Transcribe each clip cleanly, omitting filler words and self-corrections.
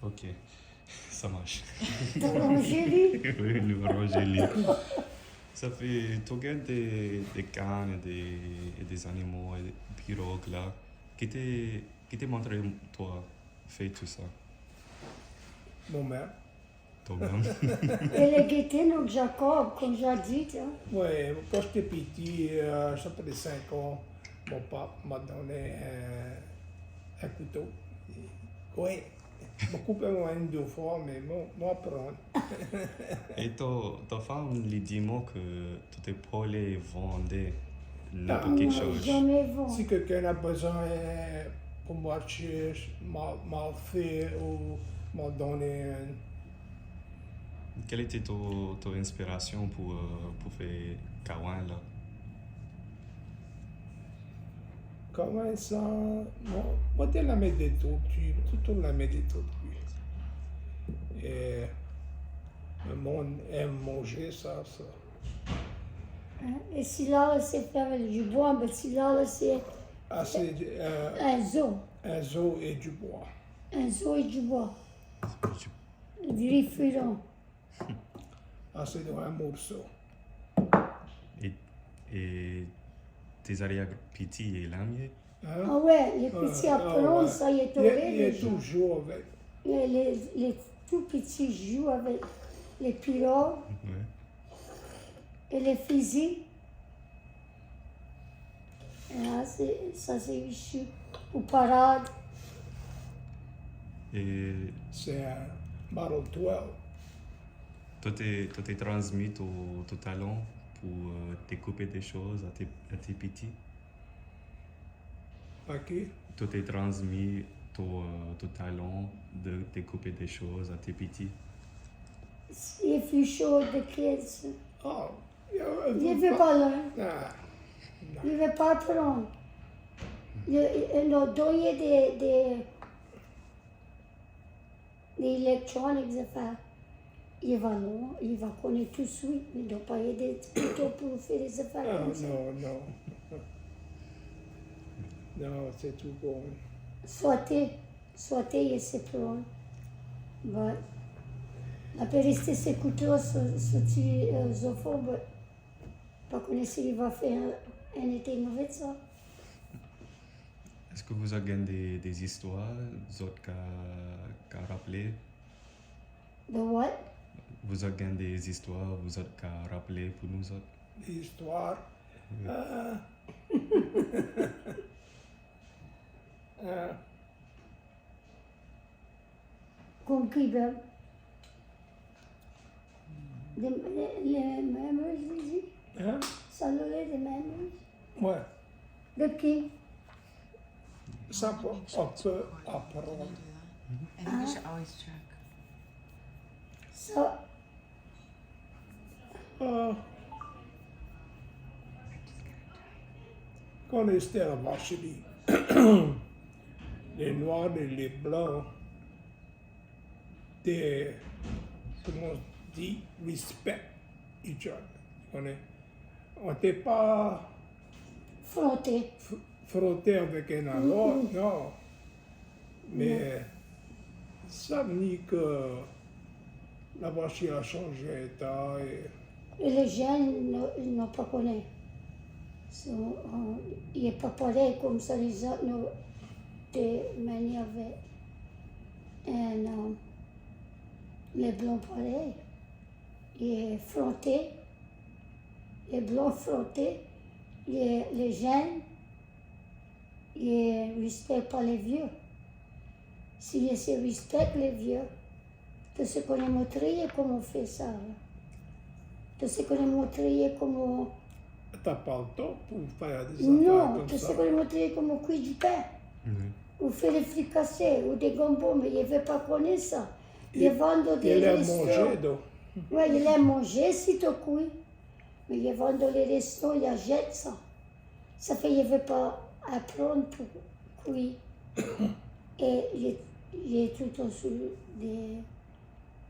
Ok, ça marche. T'as rangé, lui? Oui, le rangez-les. Ça fait, tu regardes des cannes et des animaux et des pirogues là. Qui t'a montré, toi, fait tout ça? Moi-même. Toi-même? Et les guettés, notre Jacob, comme j'ai dit, hein. Oui, quand j'étais petit, j'avais 5 ans, mon papa m'a donné un couteau. Oui, je me coupé moi une deux fois, mais moi prendre. Et ta femme lui dit moi que tu t'es pas les vendre n'importe Ah, quelque Non, chose. jamais vont. Si quelqu'un a besoin pour marcher mal fait ou m'a donné un... Quelle était ton inspiration pour faire Kawan là? Comment ça? Moi, je la mets des tortues, tout la met des tortues. Et le monde aime manger ça. Hein? Et si là, c'est faire du bois, mais si là, c'est Ah, c'est un zoo. un zoo et du bois. Un zoo et du bois. Du riz Ah, c'est dans un morceau. Et tes arrières petits et lamiers? Hein? Ah ouais, les petits appelons, ouais. ça y est Il tombé. est toujours avec. Les tout petits jouent avec les pirogues Ouais. et les fusils. Et là, ça c'est issu aux parades. Et C'est un Model 12. toi t'es transmis ton talent pour découper des choses à tes petits? OK? Toi t'es transmis ton talent de découper des choses à tes petits? If you show the kids, Oh, ils ne veulent pas là. Ah, Ils ne veulent pas apprendre. Ils ont donné des électroniques à faire. Il va loin, il va connaître tout de suite, mais il ne doit pas aider plutôt pour faire des affaires non, comme ça. non. Non, c'est tout bon. Sauter, il sait prendre. Mais la périste, c'est coûteux, sorti zopho, mais pas connaître s'il va faire un été mauvais de ça. Est-ce que vous avez des histoires, vous autres qu'à rappeler? The what? Vous avez des histoires, vous autres qu'à rappeler pour nous autres? L'histoire. Comme qui veut. Les memories, je dis. Hein? Ça l'aurait des memories. Ouais, De qui? ça peut, on peut apprendre. I think you should always check. Ça, Quand on était à Vacherie, les Noirs et les Blancs, comment on dit, respect each other. On n'était pas frotter. frottés avec un à l'autre, non. Mais ça me dit que la Vacherie a changé d'état. Et les jeunes, ils n'ont pas connu. Il n'est pas pareil comme ça, les autres, nous, de manière avec. Et les blancs pareil. Il est frotté. Les blancs frottés. Les jeunes, ils ne respectent pas les vieux. S'ils respectent les vieux, tu sais qu'on est montré comment on fait ça. Tu sais qu'on est montré comment. T'as pas le temps pour faire des affaires Non, comme tu ça. sais qu'on est montré comment cuire du pain. Ou faire des fricassés, ou des gambos, mais il ne veut pas connaître ça. Il vendent des Il a restos. mangé, donc. Oui, il aime manger si tu cuis. Mais il vend dans les restos, il achète ça. Ça fait qu'il ne veut pas apprendre pour cuire. Et il est tout en dessous des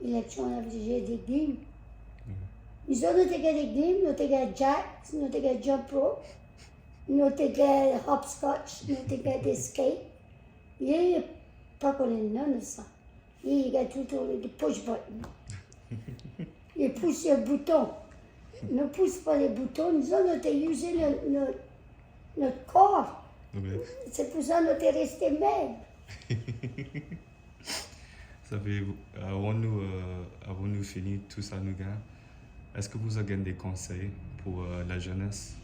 élections avec des légumes. Nous avons des légumes, nous avons jacks, nous avons jump rope, nous avons hopscotch, nous avons des skates. Il n'est pas connu non de ça. Il a toujours des push-buttons. Il pousse le bouton. Ne pousse pas les boutons, nous avons utilisé notre corps. Ouais. C'est pour ça que nous sommes restés maigres. Ça fait, avant nous finir tout ça, nous gars, est-ce que vous avez des conseils pour la jeunesse?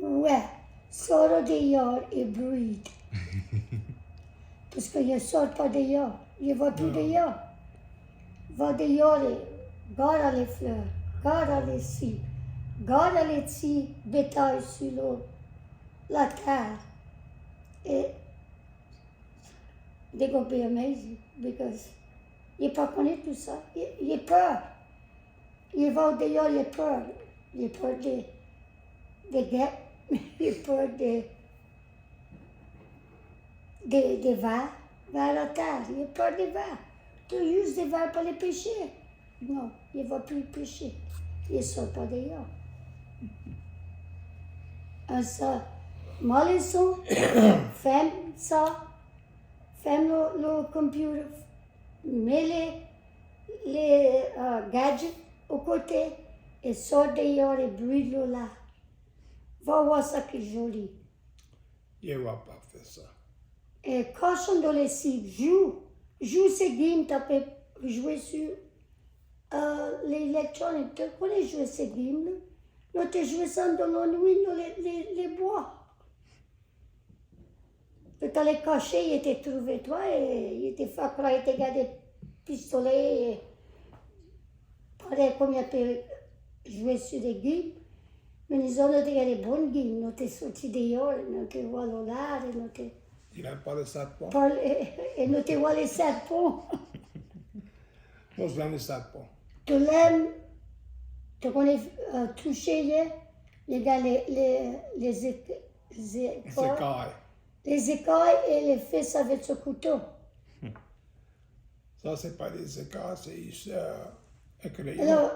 Ouais, sors dehors et bride. Parce qu'ils ne sortent pas dehors. Ils ne vont plus dehors. Va dehors et garde les fleurs, garde les ci, garde les petits bétails sur la terre. Et they're going to be amazing because il pas connaît tout ça. Il a peur. Il va dehors, il a peur. Il a peur des guêpes. Il a peur des vers la terre. Il a peur des vers. Tu uses des vers pour les pêcher. Non, il ne va plus pêcher. Il ne sort pas dehors. Ça, ma leçon, ferme ça, ferme le computer, mets les gadgets au côté et sort dehors et brûle-le là. Va voir ça qui est joli. Il ne va pas faire ça. Et cochon dans les cibles, joue ces games, tu peux jouer sur l'électronique. Tu connais jouer ces games, là? Là, tu joues ça dans la nuit, dans les bois. Puis tu les caché, il était trouvé toi, et il était fait croire, il était gardé pistolet, et pareil comme il peut jouer sur des games. Mais nous avons des bonnes games, nous sommes sortis dehors, nous sommes allés au large, nous sommes... Il n'aime pas le serpent. Et nous te vois les serpents. Moi, j'aime le serpent. Tu l'aimes, tu connais toucher les gars, les écailles. Les écailles et les fesses avec ce couteau. Ça, c'est pas des écailles, c'est un crayon. Alors,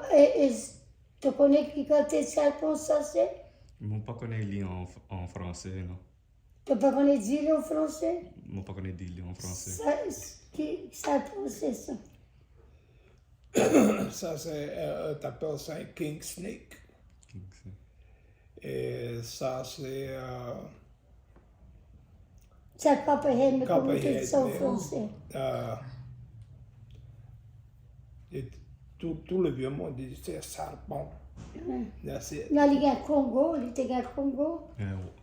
tu connais qui quand tes serpents, ça c'est? Je ne pas connais lire en français, non. Tu peux connaître dire en français? Je ne pas connais lire en français. Ça, c'est ça. Ça, c'est, t'appelles ça un king snake. Et ça, c'est... C'est copperhead, mais comment tu dis Copperhead, ça en mais, français? et tout le vieux monde dit c'est un serpent. Là, c'est... Non, il y a Congo, il y a Congo.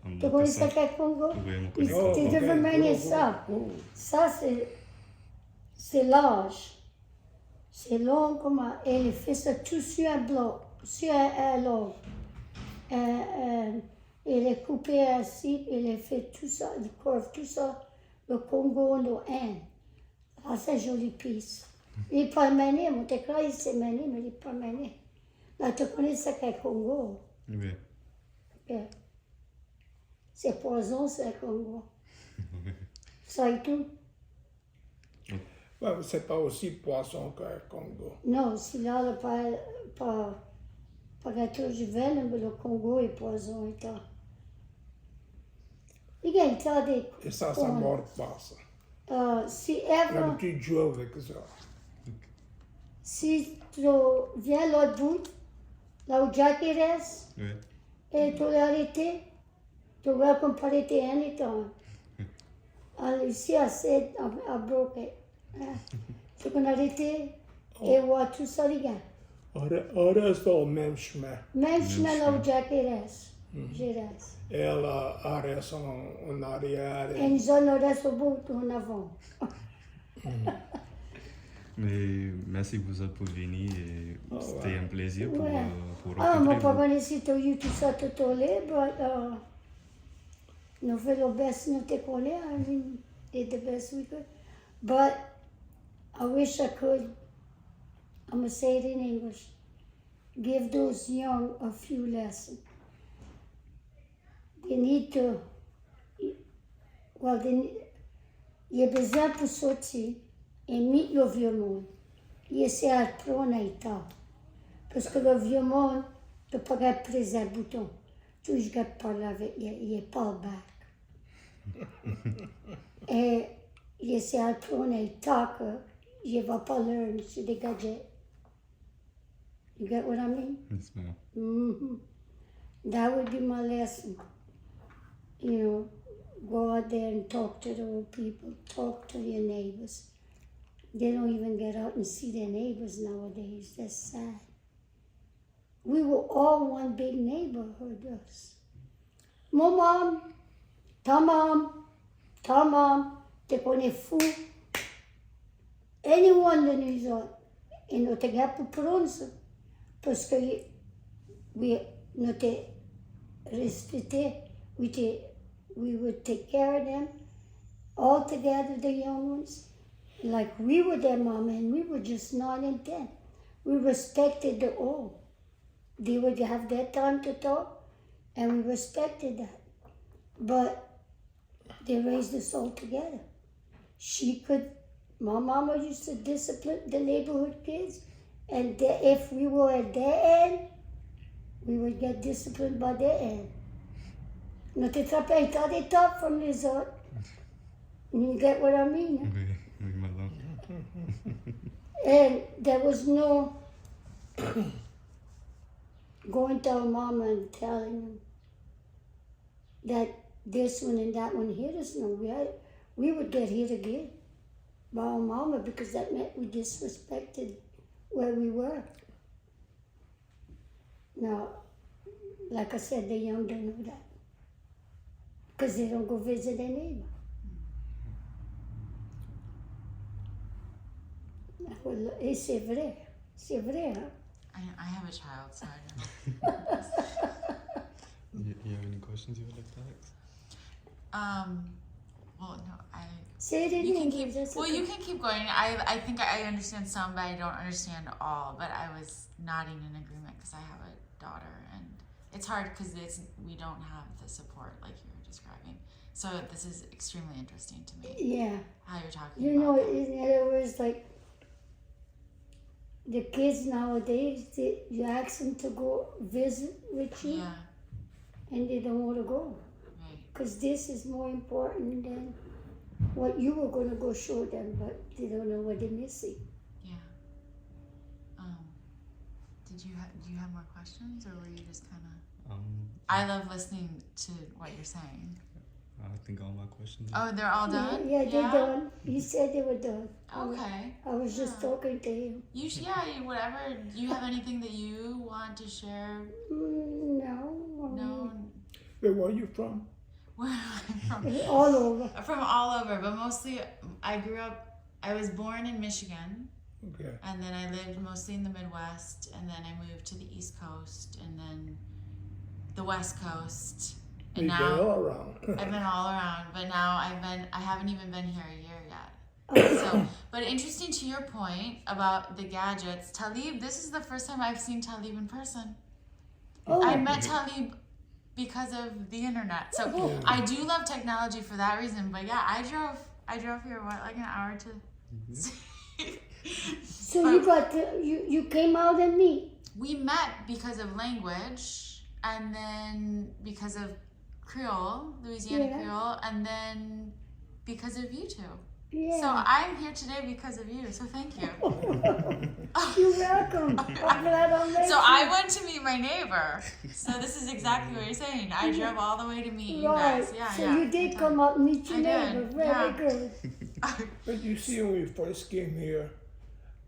Tu connais ça qu'est Congo? Oui, je Tu devrais manier ça. Ça, c'est large. C'est long comme un... Et il fait ça tout sur un bloc, sur un log. Il est coupé ainsi, il fait tout ça, il couvre tout ça, le Congo, le Inde. Ah, c'est joli piece. Il n'est pas mené, mon écran, il s'est mené, mais il n'est pas mené. Là, tu connais ça qu'est Congo? Oui. Yeah. C'est poison, c'est Congo. Ça et tout. Ouais, c'est pas aussi poisson que le Congo. Non, si là, le pas gâteau juvénile, mais le Congo est poison et tout. Il y a un tas de... Et ça ne mord pas, ça. Si ever... D'habitude, tu joues avec ça. Si tu viens l'autre bout, là où Jack il reste, Oui. et tu l'as arrêté, tu vas comparer tes anytime. Alors ici, c'est à broker. Tu peux arrêter et voir tout ça, les gars. On reste au même chemin. Même chemin là où Jack il reste. Je reste. Elle reste en arrière. Et nous on reste au bout, en avant. Mais merci vous pour venir et c'était un plaisir pour Ouais. pour Ah, moi, rencontrer pas vous. connaissé tout ça tout au lait, mais nous faisons le best nous te connaît, and we did the best we could. But I wish I could, I'm going to say it in English, give those young a few lessons. They need to, well, il y a besoin pour sortir et mettre le vieux monde. Il essaie d'apprendre à état. Parce que le vieux monde, tu ne peux pas presser un bouton. Tu dois parler avec, il n'est pas back. Et il s'est appris tant que je ne vais pas learn sur des gadgets. You get what I mean? Yes, ma'am. Mm-hmm. That would be my lesson. You know, go out there and talk to the old people, talk to your neighbors. They don't even get out and see their neighbors nowadays. That's sad. We were all one big neighborhood, us. Mon mom, ta mom, te connais fou. Anyone de nous autres. Et nous te gars pour prendre ça. Parce que nous te respectés. We would take care of them. All together, the young ones. Like we were their mom and we were just 9 and 10. We respected the old. They would have their time to talk and we respected that. But they raised us all together. My mama used to discipline the neighborhood kids, and if we were at their end, we would get disciplined by their end. Nous te frappais, t'as des top from les autres. You get what I mean? Oui, madame. And there was no going to our mama and telling them that this one and that one hit us. No, we would get hit again by our mama because that meant we disrespected where we were. Now, like I said, the young don't know that because they don't go visit their neighbor. Et c'est vrai, hein? I have a child, so I know. You have any questions you would like to ask? Well, no, Say it in you can English. keep. That's Well, okay. you can keep going. I think I understand some, but I don't understand all. But I was nodding in agreement because I have a daughter, and it's hard because we don't have the support like you were describing. So this is extremely interesting to me. Yeah. How you're talking. You know, about that. in other words, like the kids nowadays, you ask them to go visit with you, Yeah. and they don't want to go Right. because this is more important than what you were going to go show them, but they don't know what they're missing. Yeah. Do you have more questions, or were you just kind of? I love listening to what you're saying. I think all my questions. Oh, they're all done. Yeah, they're done. He said they were done. Okay. I was just talking to him. Whatever. Do you have anything that you want to share? No. No. Where are you from? Where am I from? All over. From all over, but mostly I was born in Michigan, Okay. and then I lived mostly in the Midwest, and then I moved to the East Coast, and then the West Coast, and You've been now all around. I've been all around, but now I haven't even been here a year yet. So, but interesting to your point about the gadgets, Talib, this is the first time I've seen Talib in person. Oh. I met Talib because of the internet. So I do love technology for that reason. But yeah, I drove here like an hour to. So you came out and me. We met because of language, and then because of Creole, Louisiana Yeah. Creole, and then because of you two. Yeah. So I'm here today because of you. So thank you. You're welcome. I'm glad I met So you. I went to meet my neighbor. So this is exactly what you're saying. I drove all the way to meet you Right. guys. Yeah, So yeah. you did come up and meet your I neighbor. did, Very yeah. good. But you see, when we first came here,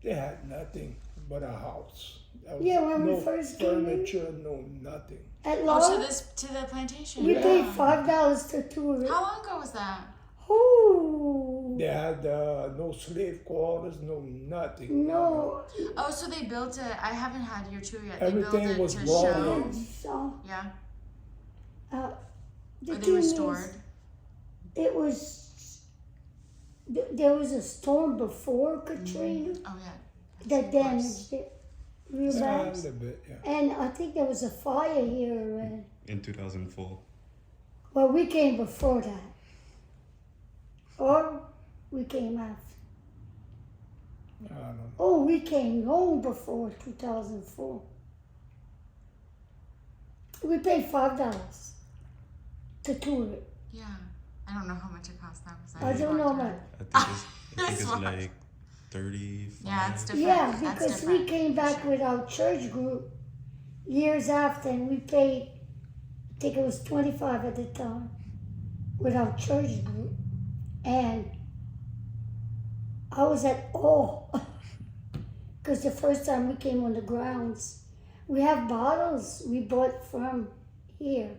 they had nothing but a house. There was Yeah, when we no first came in. furniture, no nothing. At Oh, Laura, to the plantation. we Yeah. paid $5 to tour it. How long ago was that? Ooh. They had no slave quarters, no nothing. No. Oh, so they built it. I haven't had your tour yet. Everything they built was it to brought show. in. So, Yeah. the Or they thing restored. is, it was, there was a storm before Katrina Oh yeah. that damaged it real Yeah, a bad. little bit, yeah. And I think there was a fire here already. In 2004. Well, we came before that. Or we came after. I don't know. Oh, we came long before 2004. We paid $5 to tour it. Yeah. I don't know how much it costs now. 'Cause I don't know walked much. I think it's It's what? like 35. Yeah, it's different. Yeah, That's because different. we came back with our church group years after, and we paid, I think it was 25 at the time, with our church group. And I was at awe, because the first time we came on the grounds, we have bottles we bought from here.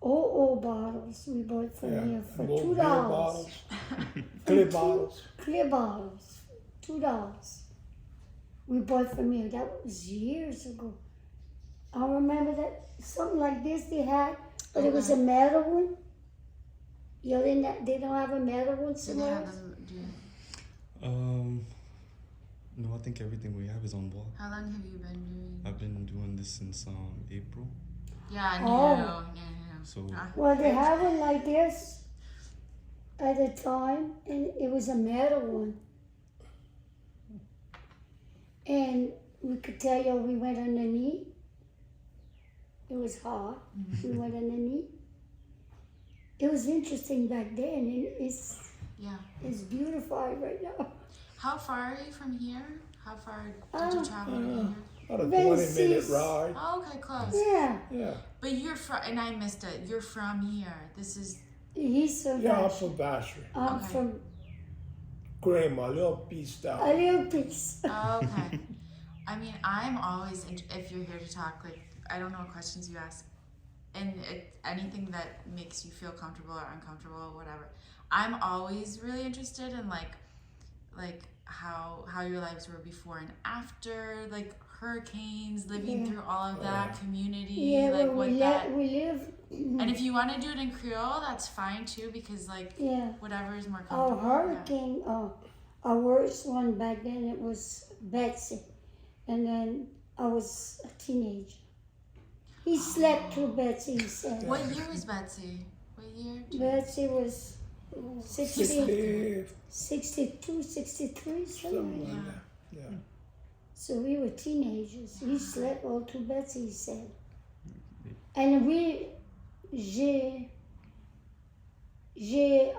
Old bottles we bought from here for $2. Bottles. Clear bottles. Clear bottles, $2. We bought from here. That was years ago. I remember that something like this they had, but it was a metal one. You know, they don't have a metal one Do they somewhere have else? them? No, I think everything we have is on board. How long have you been doing? I've been doing this since April. Yeah, Oh. no. So Well, they had one like this at the time, and it was a metal one. And we could tell you we went underneath. It was hot. We went underneath. It was interesting back then, and it's beautified right now. How far are you from here? How far did you travel to here? About a Then 20-minute sis- ride. Oh, okay, close. Yeah, Yeah. But you're from, and I missed it. You're from here. This is he's from Yeah, I'm Vacherie. from Vacherie. I'm Okay. from Kraemer, a little piece down. a little piece. oh, okay. I mean, I'm always if you're here to talk, like I don't know what questions you ask, and anything that makes you feel comfortable or uncomfortable, or whatever. I'm always really interested in like how your lives were before and after, like hurricanes, living Yeah. through all of that, community, Yeah, like well, what we that. live. And if you want to do it in Creole, that's fine too, because like Yeah. whatever is more Our comfortable. hurricane, our worst one back then, it was Betsy. And then I was a teenager. He slept through Betsy, he said. Yeah. What year was Betsy? What year? Betsy was 60, 60, 62, 63, something something like like that. that. Yeah. So we were teenagers. He slept all through Betsy, he said. And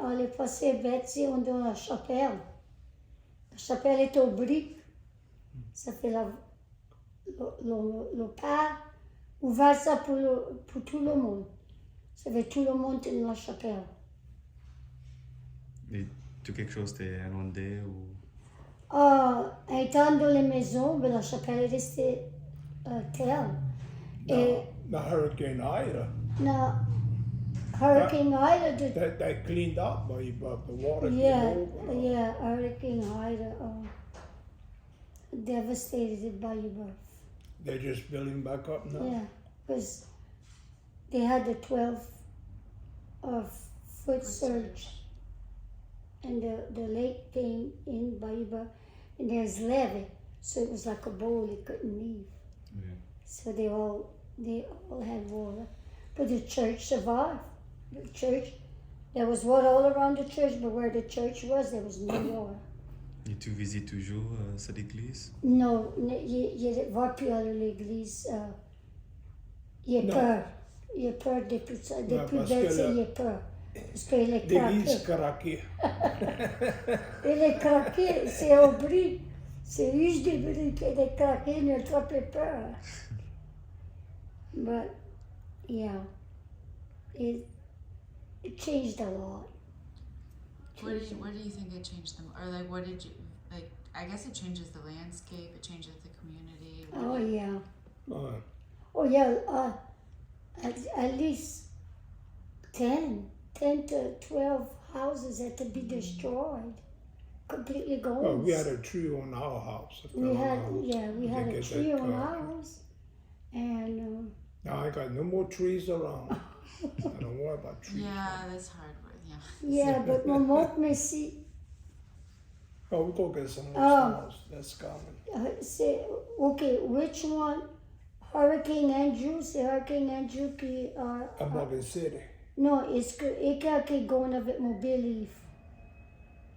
allé passer Betsy dans la chapelle. La chapelle est au briques. Ça fait le père ouvert ça pour tout le monde. Ça fait tout le monde dans la chapelle. et tu quelque chose t'es inondé ou Étant dans les maisons, ben, la chapelle est restée telle. Et The Hurricane Ida, na Hurricane Ida, that cleaned up, but the water yeah, came over. yeah, Hurricane Ida devastated Bayou Boeuf. They're just building back up now. Yeah, because they had the 12-foot surge, and the lake came in Bayou Boeuf, and there's levee, so it was like a bowl, it couldn't leave. yeah. So they all had water, but the church survived. The church, there was water all around the church, but where the church was, there was no water. Et tu visites toujours cette église? Non, il ne va plus à l'église. Il a Non. peur. Il a peur depuis ça. Depuis parce que Betsy, le- il a peur. Parce qu'il est L'église craqué. craquée. Il est craqué, c'est au bris. C'est juste des bris qu'il est craqué, il a trop peur. But, yeah, it changed a lot. What do you think it changed them, or like what did you like? I guess it changes the landscape. It changes the community. Oh, yeah. Uh, Oh, yeah, at least 10 to 12 houses had to be destroyed, completely gone. well, we had a tree on our house. It fell We on had, our house. yeah, we had a get tree that on cut. our house, and Now I got no more trees around. I don't worry about trees. Yeah, that's hard. Yeah. yeah, but my mom may see, Oh, we go get some more Oh. stones. That's coming. say, okay, which one? Hurricane Andrew, c'est Hurricane Andrew qui, Morgan City. non, est-ce que, et qui est gone avec mon belief?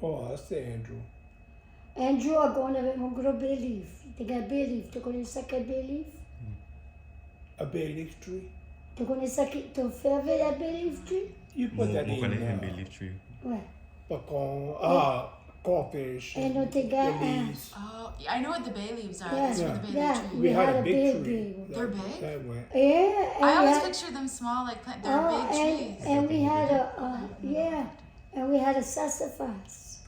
Oh, that's the Andrew. Andrew a gone avec mon gros belief. Tu as belief, tu connais ça qu'est belief? A bay leaf tree. Tu connais ça qui, tu fais avec la belief tree? You put that Mo connais un in bay leaf tree. Ouais. crawfish. And on te the got, leaves. Oh, yeah, I know what the bay leaves are. Yeah. That's where the bay Yeah. leaf tree. We had a big big tree. big. They're big? That went. Yeah, and I we always had, picture them small, like they're big trees. and we had and we had a sassafras.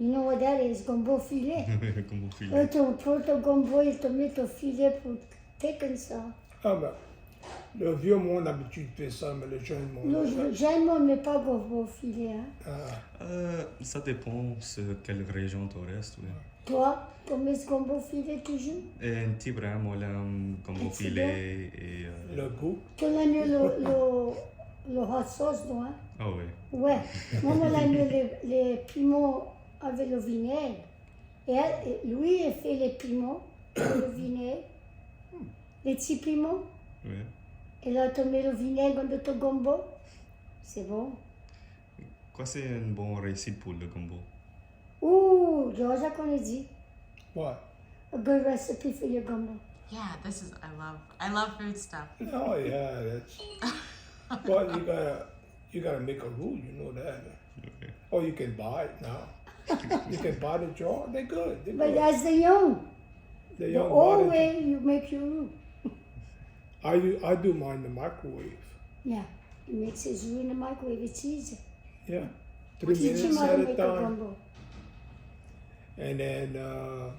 You know what that is? Gombo filet. Comme au filet. Là, ton prends ton gombo et tu mets ton filet pour piquer ça. Ah ben, le vieux monde a l'habitude de faire ça, mais le jeune monde. Le jeune monde ne met pas gombo filet. Hein. Ça dépend de quelle région tu restes. Oui. Toi, tu mets ce gombo filet toujours? Et un petit brin, moi, l'aime comme au filet. Et, Le goût. Tu l'as mis le hot sauce, non? Hein? Ah oui. Ouais. Moi, on l'a mis les piments avec le vinaigre. Et lui, il fait les piments avec le vinaigre. Les petits piments. Oui. Et là, tu mets le vinaigre dans ton gombo. C'est bon. Quoi, c'est un bon récit pour le gombo? Ouh, George a qu'on a dit. What? A good recipe for your gumbo. Yeah, this is I love food stuff. Oh yeah, that's. Well, you gotta make a rule. You know that. Okay. Or you can buy it now. You can buy the jar. They're good. They're But good. that's the young. The The young old bottle- way, you make your roux. I do mine in the microwave. Yeah, you mix his roux in the microwave. It's easy. Yeah, 3 Teach him minutes how to at a make a time. gumbo. And then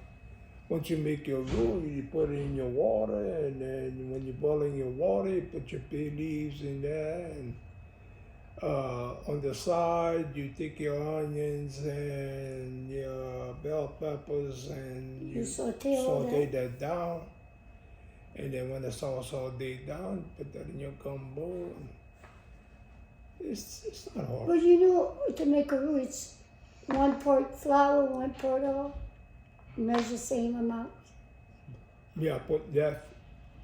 once you make your roux, you put it in your water, and then when you're boiling your water, you put your bay leaves in there, and on the side you take your onions and your bell peppers and You saute all saute that. that down. And then when it's all sauteed down, put that in your gumbo. And it's not hard. But you know, to make a roux, it's 1 part flour, 1 part oil. Measure same amount. Yeah, put that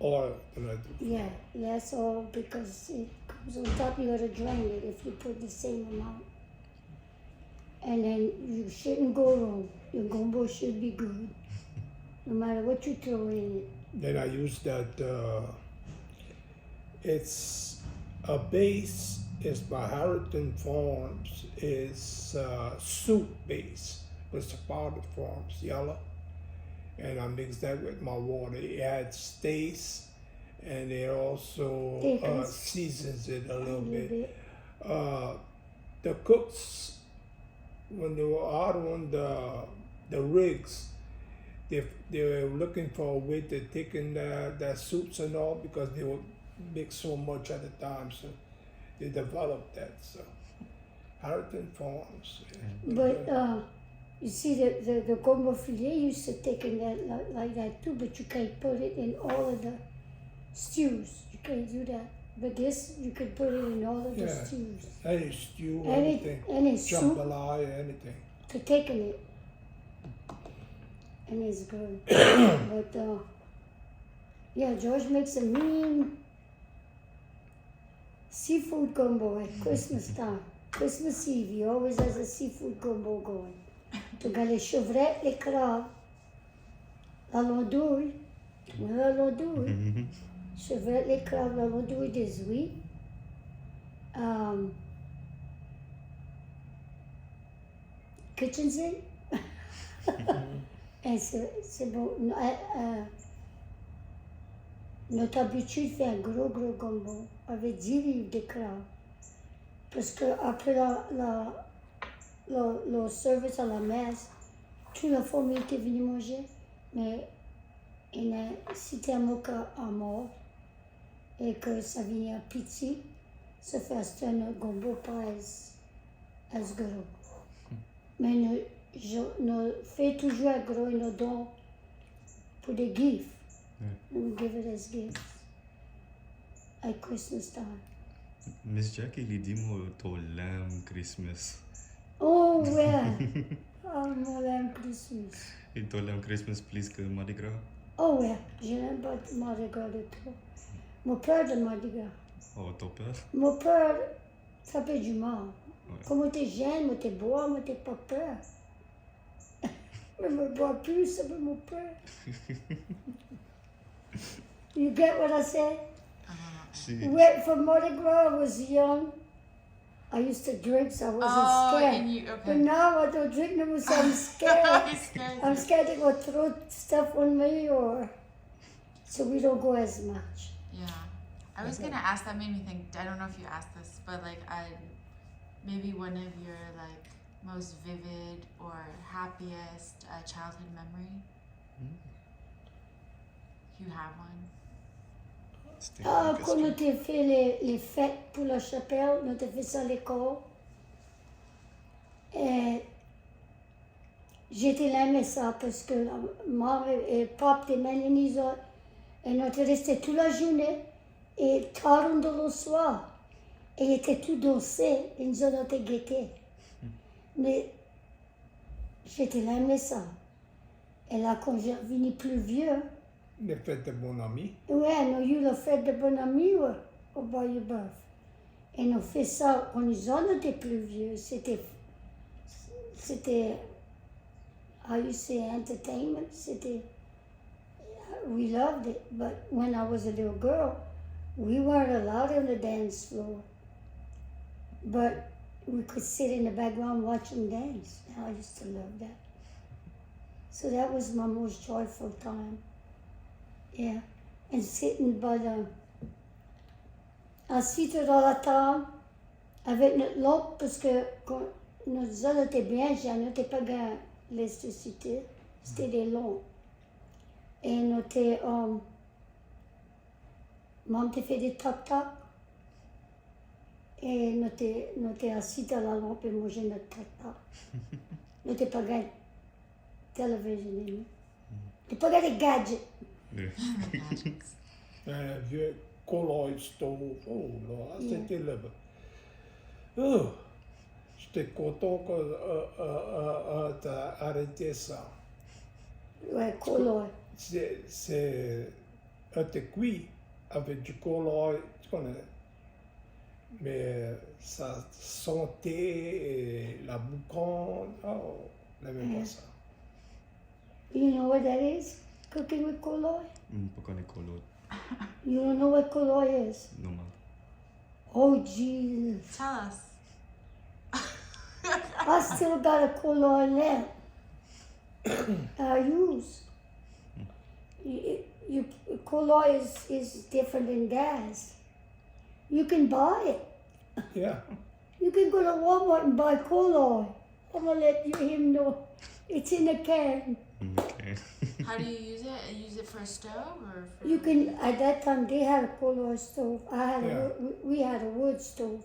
oil in it. Yeah, less oil because it comes on top. You gotta drain it if you put the same amount. And then you shouldn't go wrong. Your gumbo should be good, no matter what you throw in it. Then I use that, it's a base, it's by Harrington Farms, it's soup base, but it's a powdered forms, yellow. And I mix that with my water. It adds taste, and it also Thickens. seasons it a little A little bit. bit. The cooks, when they were out on the rigs, they were looking for a way to take in the soups and all because they would make so much at a time, so they developed that. So Harrington Farms. Yeah. But you see, the gumbo filet used to take in that like that too, but you can't put it in all of the stews. You can't do that. But this, you could put it in all of the Yeah. stews. Any stew, Any anything, soup jambalaya, anything. to take in it. And it's good. But yeah, George makes a mean seafood gumbo at Christmas time. Christmas Eve, he always has a seafood gumbo going. Tu as les chevrettes, les crabes, la landouille, la landouille, chevrettes, les crabes, la landouille des huîtres, kitchen sink. Et c'est bon. Notre habitude fait un gros gombo avec 10 livres de crabes. Parce que après le service à la messe, toute la famille était venue manger, mais c'était un mocha à mort et que ça venait à petit, ça fait un gombo pas as gros. Mais nous fait toujours un gros et nous donne pour des gifts. We give it as gifts at Christmas time. Miss Jackie, il dit moi to lamb Christmas. Oh, ouais. Oh, moi, j'aime Christmas. Et to lamb Christmas plus que Mardi Gras. Oh, ouais. Je n'aime pas le Mardi Gras du tout. Mon peur de Mardi Gras. Oh, t'as peur? Mon peur, ça fait du mal. Ouais. Comme t'es jeune, moi t'es bois, moi t'es pas peur. Mais moi bois plus, ça fait mon peur. You get what I say? When, for Mardi Gras, I was young. I used to drink, so I wasn't scared. And you, okay. But now I don't drink no more, so I'm scared. He's scared. I'm scared they go throw stuff on me, or so we don't go as much. Yeah. I was gonna ask, that made me think, I don't know if you asked this, but like maybe one of your like most vivid or happiest childhood memory? You have one? Quand on a fait les fêtes pour la chapelle, on a fait ça à l'école. Et j'étais là, mais ça, parce que maman et papa et Mélanie, et on était restés toute la journée et tard dans le soir. Et ils étaient tout dansés et nous avons été guettés. Mais j'étais là, mais ça. Et là, quand j'ai venu plus vieux, Les fêtes de bon ami. ouais, nous avons eu la fête de bon ami au Bayou Boeuf. Et nous fait ça quand nous en étions plus vieux. C'était, how you say, entertainment. C'était, we loved it. But when I was a little girl, we weren't allowed on the dance floor. But we could sit in the background watching dance. And I used to love that. So that was my most joyful time. Yeah. And sitting by assis dans la table avec notre lampe parce que quand notre zone était bien jeune, n'était pas grand l'électricité, c'était des lampes. Et nous était, maman t'a fait des toc-toc. Et nous était assis dans la lampe et mangeait notre toc-toc. Nous n'était pas grand télévision. N'était pas grand des gadgets. Un vieux colloid stove. Oh là, c'était le... Oh, j'étais content que tu as arrêté ça. Ouais, colloid. C'est un cuit avec du colloid, tu connais. Mais ça sentait et la boucan, oh, n'aimais pas ça. You know what that is? Cooking with colloid? Pas connais colloid. You don't know what colloid is? Normal. Oh, Jesus. Tell us. I still got a colloid lamp I use. Colloid is different than gas. You can buy it. Yeah. You can go to Walmart and buy colloid. I'm going to let him know. It's in a can. Okay. How do you use it? Use it for a stove or for... You can, at that time, they had a colloid stove. Yeah. We had a wood stove.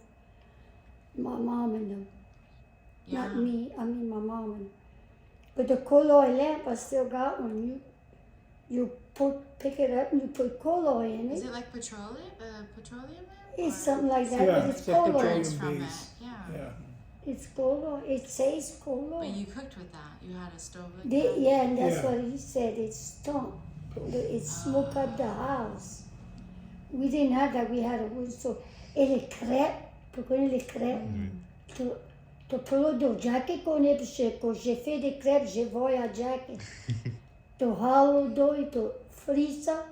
My mom and them. Yeah. Not me, I mean my mom. And, but the colloid lamp, I still got one. You pick it up and you put colloid in it. Is it like petroleum lamp? It's something like that, Yeah, but it's it's a colloid. petroleum It's from it. base. Yeah. Yeah. It's colloid. It says But colloid. you cooked with that. You had a stove like that. Yeah, and that's Yeah. what he said. It stunk. It smoked up the house. We didn't have that. We had a wood stove. Et les crêpes, tu connais les crêpes? Tu prends le jacket qu'on est, parce que quand j'ai fait des crêpes, j'ai volé à jacket. Tu halo d'eau et tu frises ça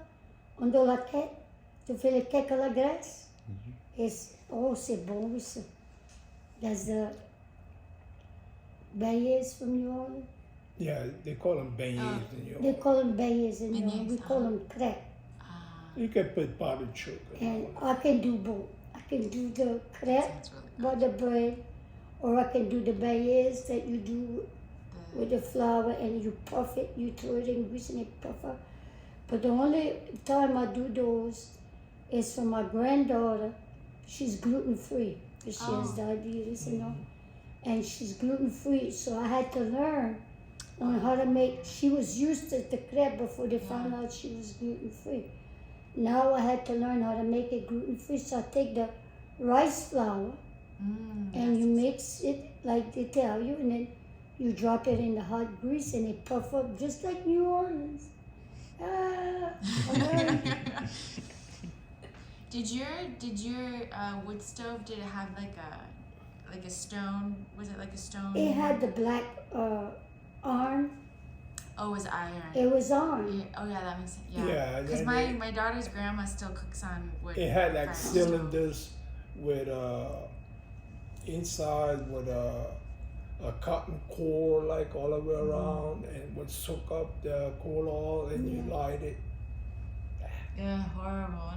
dans la quête. Tu fais le cake à la graisse. Et c'est bon, oui, ça. That's the beignets from New Orleans. Yeah, they call them beignets in New They York. call them beignets in New Orleans. Beignets, We call them crêpes. You can put powdered sugar. And I can do both. I can do the crepe, Sounds really good. butter bread, or I can do the beignets that you do with the flour and you puff it, you throw it in grease and it puff up. But the only time I do those is for my granddaughter. She's gluten-free because she has diabetes, you know, and she's gluten-free. So I had to learn on how to make, she was used to the crepe before they found out she was gluten-free. Now I had to learn how to make it gluten-free. So I take the rice flour and you mix it like they tell you, and then you drop it in the hot grease and it puff up just like New Orleans. Did your wood stove, did it have like a stone? Was it like a stone? It had the black arm. Oh, it was iron. It was on. Yeah. Oh yeah, that makes sense. Yeah. Yeah, Because then my daughter's grandma still cooks on wood. it had like fires. cylinders with inside with a cotton core like all the way around, and would soak up the coal oil, and you light it. Yeah, horrible.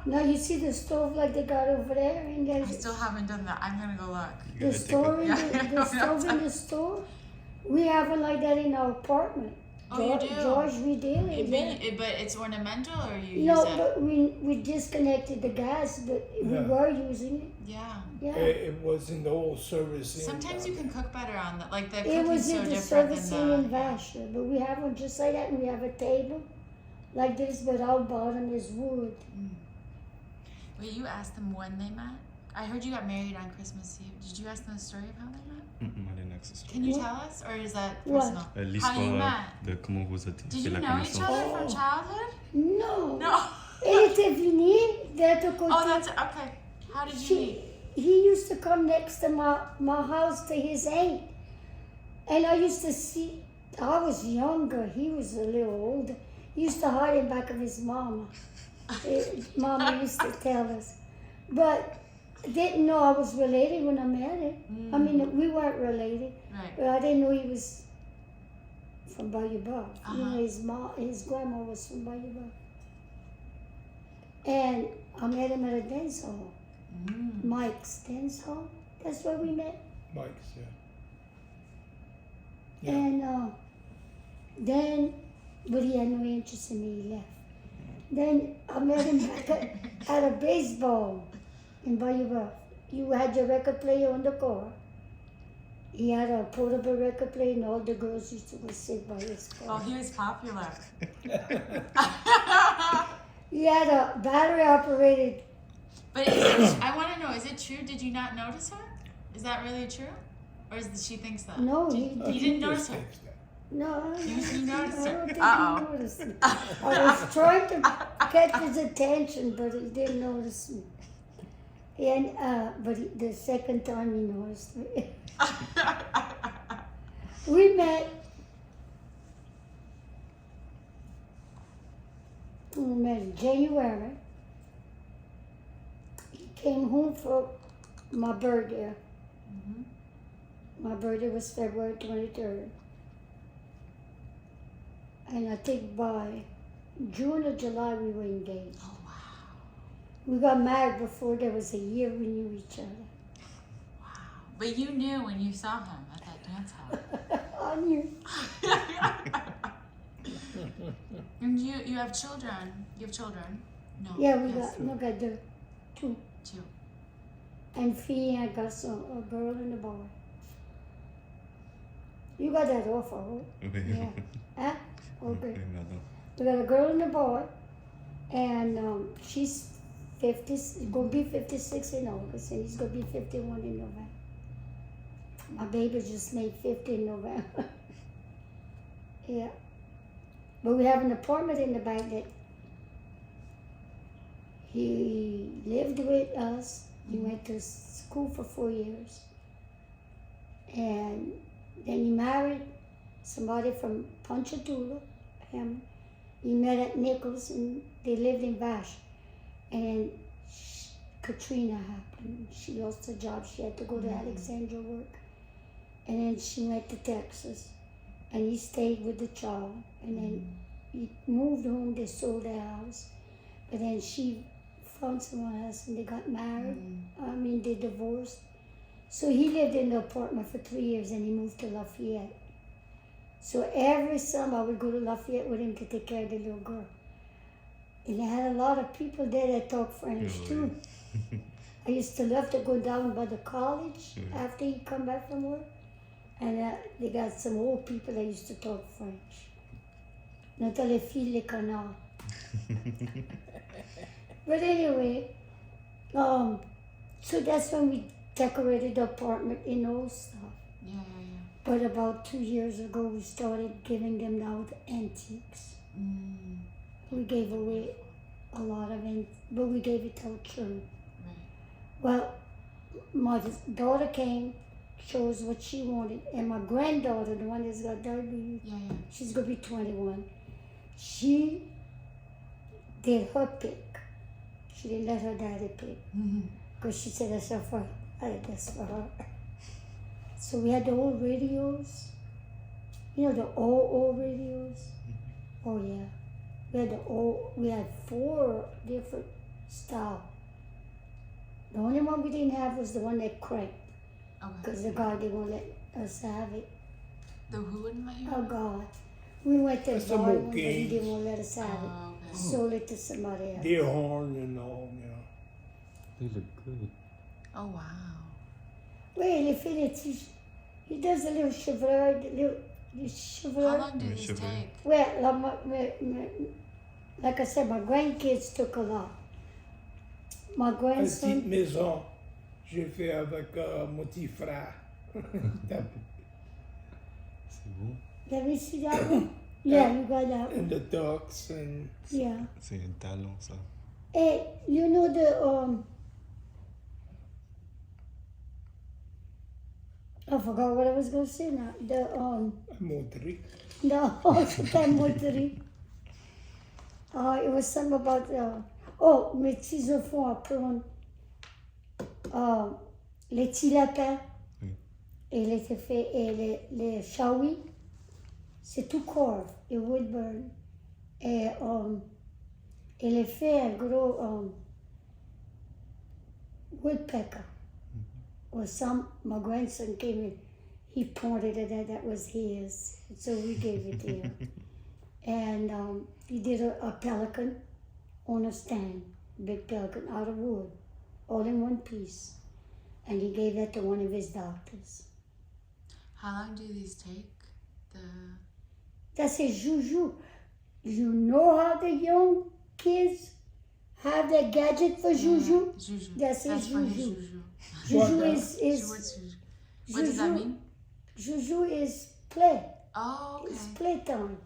Now you see the stove like they got over there, and I there's still haven't done that. I'm gonna go look. You the gotta take store, a, in Yeah, the stove in the store. We have one like that in our apartment. Oh, you do? George, we do it. But it's ornamental, or you No, use it? but we disconnected the gas, but we Yeah. were using it. Yeah. Yeah. It was in the old service. Sometimes you can cook better on that. Like the It cooking's was so in the different service than in the. Vacherie, but we have one just like that, and we have a table like this, but our bottom is wood. Wait, you asked them when they met? I heard you got married on Christmas Eve. Did you ask them the story of how they met? I didn't access. Can you What? tell us, or is that What? personal? How you L'histoire met? de comment vous avez Did fait you la know each connaissance. other from childhood? No. No. Elle était venue d'être côté. Oh, that's okay. How did you meet? He used to come next to my house to his aunt. And I used to see, I was younger, he was a little older. He used to hide in back of his mama. Mama used to tell us. But didn't know I was related when I met him. I mean, we weren't related. Right. But I didn't know he was from Bayou. You know, Uh-huh. his grandma was from Bayou. And I met him at a dance hall. Mike's dance hall. That's where we met. Mike's, yeah. And then, but he had no interest in me, he left. Then I met him back at a baseball in Bayou. You had your record player on the car. He had a portable record player, and all the girls used to go sit by his Oh, car. he was popular. He had a battery operated. But I want to know, is it true? Did you not notice her? Is that really true? Or she thinks that? No, You he didn't notice her? No, You noticed I her? don't think Uh-oh. he noticed me. I was trying to catch his attention, but he didn't notice me. And the second time he noticed me. We met in January. He came home for my birthday. My birthday was February 23rd. And I think by June or July we were engaged. Oh, wow. We got married before there was a year we knew each other. Wow. But you knew when you saw him at that dance hall. I knew. And you have children. You have children? No. Yeah, we Yes. got the two. Two. And Fee, I got a girl and a boy. You got that off, I hope. Yeah. Huh? Okay. We got a girl and a boy, and she's 50, gonna be 56 in August, and he's gonna be 51 in November. My baby just made 50 in November. Yeah. But we have an apartment in the back that he lived with us. He went to school for 4 years. And then he married somebody from Ponchatoula. He met at Nichols, and they lived in Vache. And Katrina happened. She lost her job. She had to go to Alexandria work. And then she went to Texas. And he stayed with the child. And then he moved home. They sold their house. But then she found someone else, and they got married. They divorced. So he lived in the apartment for 3 years, and he moved to Lafayette. So every summer I would go to Lafayette with him to take care of the little girl. And they had a lot of people there that talk French too. I used to love to go down by the college after he come back from work. And they got some old people that used to talk French. Not les filles, les canards. But anyway, so that's when we decorated the apartment in old stuff. Yeah. But about 2 years ago, we started giving them out antiques. We gave away a lot of but we gave it to our children. Right. Well, my daughter came. chose what she wanted. And my granddaughter, the one that's got diabetes, Yeah. she's gonna be 21. She did her pick. She didn't let her daddy pick. Because she said that's for her. So we had the old radios. You know, the old radios? Oh yeah. We had 4 different styles. The only one we didn't have was the one that cranked. Okay. Because the guard didn't want to let us have it. The who wouldn't let you? Oh God. We went to That's the a bar, more but he games. didn't want to let us have it. Oh, okay. Sold it to somebody else. Deer horn and all, you know. They look good. Oh wow. Well, if he does a little chevreuil, How chevreuil. long do Yeah, these sure, take? Well, like I said, my grandkids took a lot. My Petite grandson, maison, j'ai fait avec mon petit frère. C'est beau. let me see that one. Yeah, you got that one. And the ducks and Yeah. C'est un talent, ça. Hey, you know I forgot what I was gonna say now. Montry. No, c'est pas moterie. It was something about mes petits enfants apprennent les petits lapins. Oui. Et il était fait, et les shawi, c'est tout corps, et woodburn. Et il est fait un gros woodpecker. Well, my grandson came in, he pointed at that was his, so we gave it to him. And he did a pelican on a stand, big pelican out of wood, all in one piece. And he gave that to one of his doctors. How long do these take? That's his juju. You know how the young kids have that gadget for juju? Juju. That's his for his juju. juju. Juju What, is What's juju? What does that juju- mean? Juju is play. Oh, okay. It's playtime.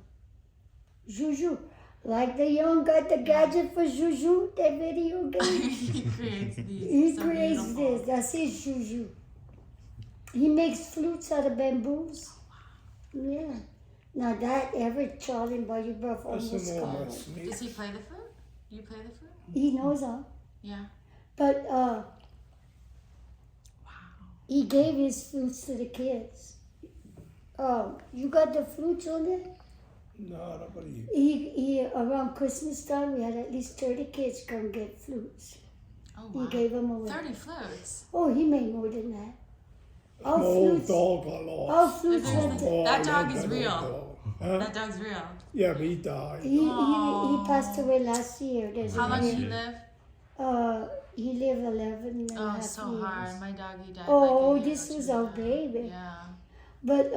Juju. Like the young got the gadget for Juju, that video game. He creates these. He so creates beautiful. this. That's his Juju. He makes flutes out of bamboos. Yeah. Now that every child in Bayou Boeuf That's almost some more got my it. snake. Does he play the flute? You play the flute? He knows how. Yeah. But Wow. he gave his flutes to the kids. You got the flutes on there? No, nobody. He around Christmas time, we had at least 30 kids come get flutes. Oh He wow. gave them away. 30 flutes. Oh, he made more than that. My Our old flutes, dog got our lost. flutes There's went the- to, Oh, That I dog love is that real. old dog. Huh? That dog's real. Yeah, but he died. he passed away last year. There's How a long did video. he live? He lived 11 and a Oh, half so years. hard. My doggy died. Oh, like a year this or was two our ago. baby. Yeah. But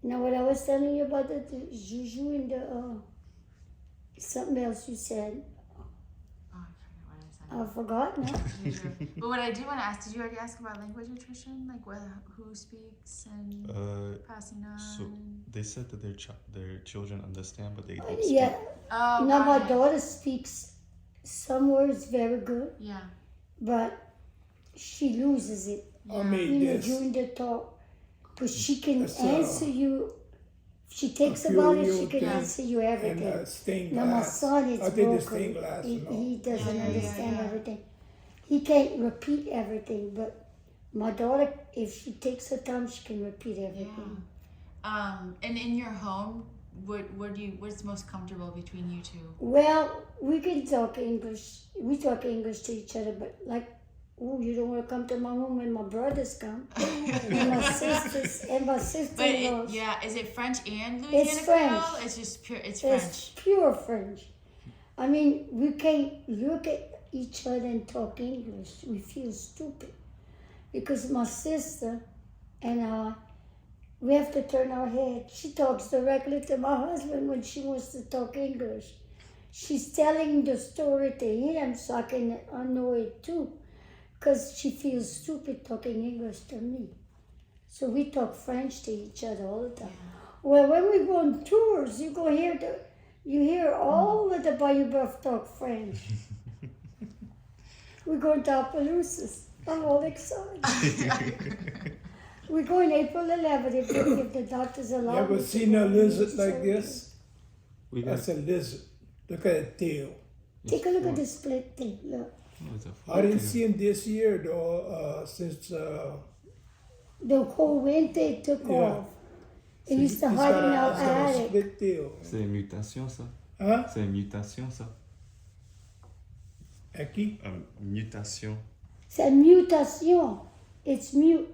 now what I was telling you about the juju and the something else you said, Oh, I forget what I said. I forgot now. Usually. But what I do want to ask, did you already ask about language nutrition? Like who speaks and passing on? So they said that their children understand, but they don't speak. Yeah. Oh, Now my got it. daughter speaks some words very good, Yeah. but she loses it. I made You know, this. during the talk, but she can That's, answer you. If she takes a about it, she curio can thing answer you And everything. stained Now my glass. son, it's I did the broken. stained glass He, and all. he doesn't Yeah, understand yeah. everything. He can't repeat everything, but my daughter, if she takes her time, she can repeat everything. And in your home, what's most comfortable between you two? Well, we can talk English. We talk English to each other, but like, oh, you don't want to come to my home when my brothers come, and my sisters, and my But sister-in-laws. is it French and Louisiana It's French. Creole? It's just pure. It's French. It's pure French. I mean, we can't look at each other and talk English. We feel stupid. Because my sister and I, we have to turn our head. She talks directly to my husband when she wants to talk English. She's telling the story to him so I know it too. Because she feels stupid talking English to me. So we talk French to each other all the time. Well, when we go on tours, you hear all of the Bayou Boeuf talk French. We go to Appaloosas. I'm all excited. We're going April 11th if the doctors allow You ever me to seen go. a lizard like this? We got, That's a lizard. Look at the tail. Take a look at the split thing, look. oh, it's a I didn't fork. see him this year though, since The whole winter it took Yeah. off. It used to he's hide got in a- our he's got a attic. split tail. C'est une mutation, ça. Hein? C'est une mutation, ça. À qui? Mutation. C'est mutation. It's mute.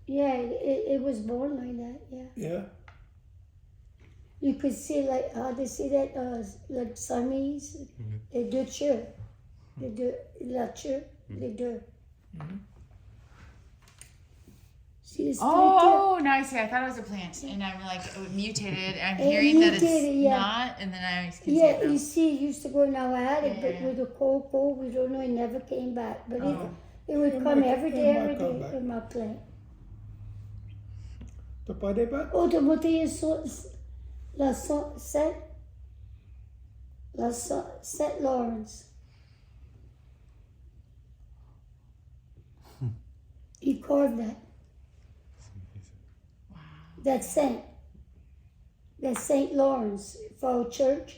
Yeah, it was born like that, yeah. Yeah. You could see like how they say that like Siamese, les deux cheveux, les deux la cheveux, les deux. See the split Oh, now I see. I thought it was a plant, and I'm like, it mutated. I'm It hearing that it's mutated, yeah. not, and then I can see Yeah, it now. you see, it used to go in our attic, Yeah, but yeah. with the cold, we don't know, it never came back. But it would It come might- every it day, might every come day back. in my plant. T'as pas des pattes? Oh, de monter la Saint Lawrence. He carved that. That St. Lawrence for our church.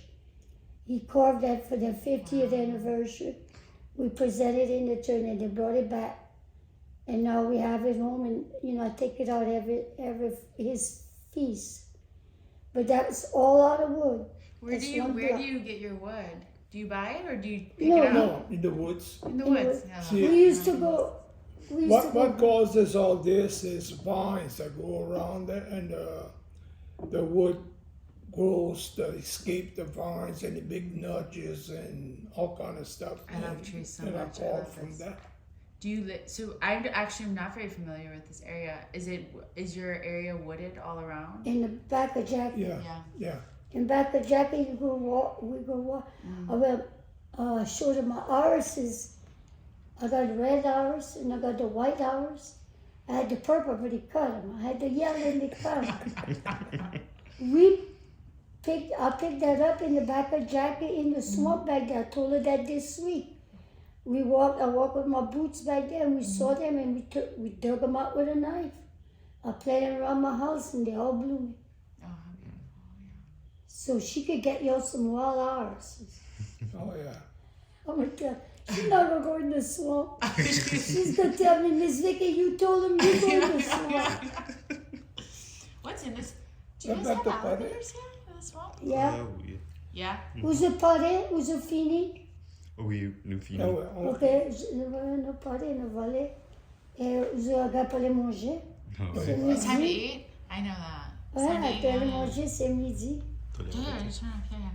He carved that for their 50th anniversary. We presented in the church and they brought it back. And now we have it home and, I take it out every his feast. But that's all out of wood. Where That's do you one where block. do you get your wood? Do you buy it or do you pick No, it out? No, in the woods. In the In the woods. woods. Yeah, See, We used to go. What causes all this is vines that go around it, and the wood grows to escape the vines and the big nudges and all kind of stuff. I love And- trees so and much. I all love from this. that. Do you so I'm actually not very familiar with this area. Is your area wooded all around? In the back of Jackie. Yeah, Yeah. yeah. In back of Jackie, you go walk. We go walk. I will show them my irises. I got the red iris and I got the white iris. I had the purple, but he cut them. I had the yellow and they cut them. I picked that up in the back of Jackie in the swamp back there. I told her that this week. I walked with my boots back there and we saw them and we dug them out with a knife. I planted them around my house and they all blew me. Oh, how beautiful. So she could get you some wild irises. Oh yeah. I'm gonna tell she's not gonna go in the swamp. She's gonna tell me, Miss Vickie, you told him you go in the swamp. What's in this? Do you What guys have about the party? alligators here in the swamp? Yeah. Ah, oui. Yeah. Vous êtes paré, vous êtes fini. Oui, nous Ah finissons. ouais, on- Ok, nous paré, nous volé. Et vous avez pas les manger. Ah, C'est ouais. It's time to midi. eat. I know that. Ouais, Time to eat, après le yeah. manger, c'est midi. Toléré. Yeah, turn off. Yeah, yeah.